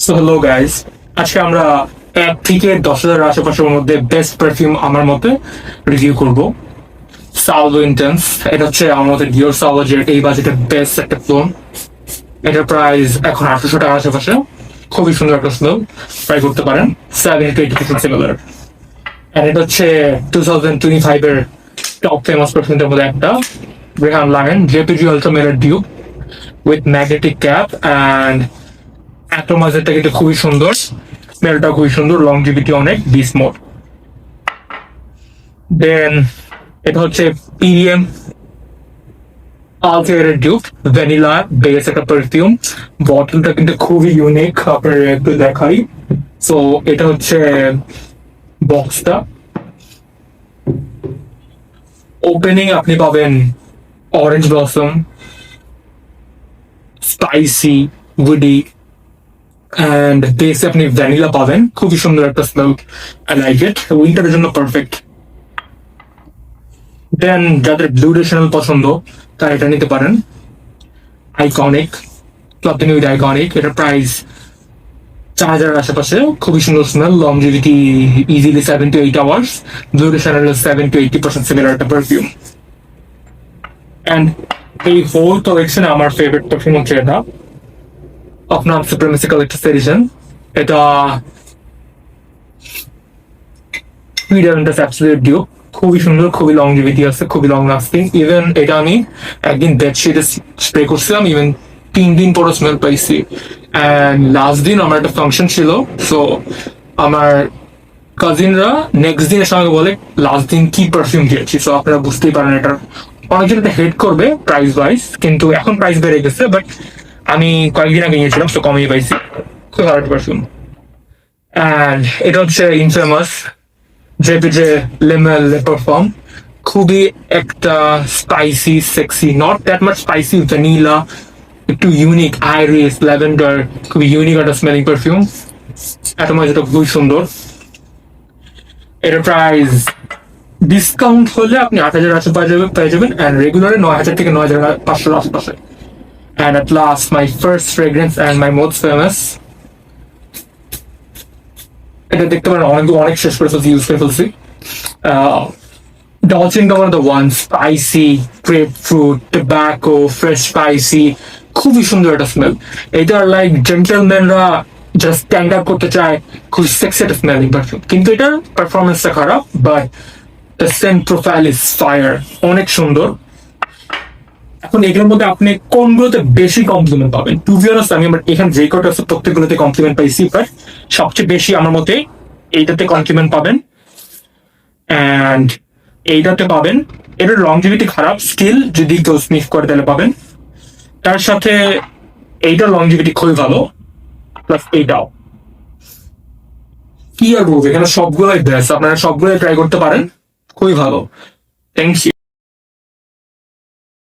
So hello guys, আজকে আমরা 1 থেকে 10,000 আশেপাশের মধ্যে বেস্ট পারফিউম আমার মতে রিভিউ করব। সালভো ইন্টেন্স, এটা হচ্ছে আমার মতে ডিওর সালভোজের এই বাজেটের বেস্ট একটা ক্লোন। এটার প্রাইস এখন 800 টাকার আশেপাশে। খুবই সুন্দর একটা স্মেল, ট্রাই করতে পারেন। 70-80% সিমিলার। এন্ড এটা হচ্ছে 2025 এর টপ ফেমাস পারফিউমের মধ্যে একটা, রেহান লাহেন জেপিজি আলট্রা মেলার ডিউব উইথ ম্যাগনেটিক ক্যাপ। অ্যান্ড অ্যাটোমাইজারটা কিন্তু খুবই সুন্দর, স্মেলটা খুবই সুন্দর, লংজিভিটি অনেক, বিস মোড। দেন এটা হচ্ছে PDM ultimate dupe vanilla base একটা পারফিউম। বটলটা কিন্তু খুবই ইউনিক, আপনার একটু দেখাই। সো এটা হচ্ছে বক্সটা। ওপেনিং আপনি পাবেন orange blossom, spicy, woody, and বেসে আপনি ভ্যানিলা পাবেন। খুবই সুন্দর একটা স্মেল, আই লাইক ইট, উইন্টারের জন্য পারফেক্ট। দেন যাদের ব্লু রেশনাল পছন্দ তারা এটা নিতে পারেন। আইকনিক ক্লাব উইথ আইকনিক, এটার প্রাইস 4,000 আশেপাশে। খুবই সুন্দর smell, longevity easily 7 to 8 hours। Blue rational 70-80% similar একটা পারফিউম। অ্যান্ড এই হোল কালেকশনে আমার ফেভারিট পারফিউম হচ্ছে এটা, আপনার সুপ্রিমেসি কালেক্টরস এডিশন। এটা অ্যাবসলিউট ডিউপ, খুবই সুন্দর, খুবই লংজিভিটি আছে, খুবই লং লাস্টিং। ইভেন এটা আমি একদিন বেডশিটে স্প্রে করছিলাম, ইভেন 3 দিন পরও স্মেল পাইছি। অ্যান্ড লাস্ট দিন আমার একটা ফাংশন ছিল, সো আমার কাজিনরা নেক্সট দিন এসে আমাকে বলে লাস্ট দিন কি পারফিউম দিয়েছি। সো আপনারা বুঝতেই পারেন এটা অনেকজন এটা হেড করবে প্রাইস ওয়াইজ, কিন্তু এখন প্রাইস বেড়ে গেছে। বাট আমি কয়েকদিন আগে নিয়েছিলাম, তো কমিয়ে পাইছি। খুব ভালো পারফিউম। অ্যান্ড এটা হচ্ছে ইনফেমাস জেপিজে লেমেল পারফর্ম। খুবই একটা spicy sexy, not that much spicy, vanilla, একটু ইউনিক, আইরিস, ল্যাভেন্ডার, খুবই ইউনিক একটা স্মেলিং পারফিউম। অ্যাটোমাইজারটা খুবই সুন্দর। এটার প্রাইস ডিসকাউন্ট হলে আপনি 8,000 পেয়ে যাবেন, অ্যান্ড রেগুলারে 9,000 থেকে 9,500 আশেপাশে। And at last my first fragrance and my most famous, এটা দেখতে পারেন অনেক শেষ করে ফেলছি, ইউজ করে ফেলছি। Dolce and Gabbana the one, spicy, grapefruit, tobacco, fresh spicy, খুবই সুন্দর একটা স্মেল। এটা লাইক জেন্টলম্যানরা জাস্ট স্ট্যান্ড আপ করতে চায়, খুব সেক্সি একটা স্মেলিং পারফিউম। কিন্তু এটার পারফরমেন্সটা খারাপ, but the scent profile is fire, অনেক সুন্দর। এখন এগুলোর মধ্যে আপনি কোনগুলোতে বেশি কমপ্লিমেন্ট পাবেন? টু বি অনেস্ট, আমি আমার এখানে যে কটা আছে প্রত্যেকগুলোতে কমপ্লিমেন্ট পাইছি, বাট সবচেয়ে বেশি আমার মতে এইটাতে কমপ্লিমেন্ট পাবেন, অ্যান্ড এইটাতে পাবেন। এটার লংজিভিটি খারাপ, স্টিল যদি কেউ স্নিফ করে তাহলে পাবেন। তার সাথে এইটার লংজিভিটি খুবই ভালো, প্লাস এইটাও। কি আর বলবো, এখানে সবগুলোই বেস্ট, আপনারা সবগুলোই ট্রাই করতে পারেন, খুবই ভালো। Thank you.